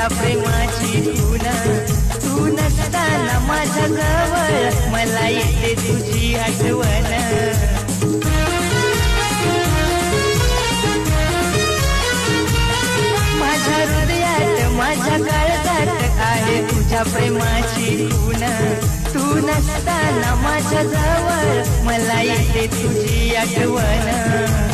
तुझ्या प्रेमाची खून तू नसताना माझ्या जवळ मला येते तुझी आठवण माझ्या हृदयात माझ्या काळजात आहे तुझ्या प्रेमाची खून तू नसताना माझ्या जवळ मला येते तुझी आठवण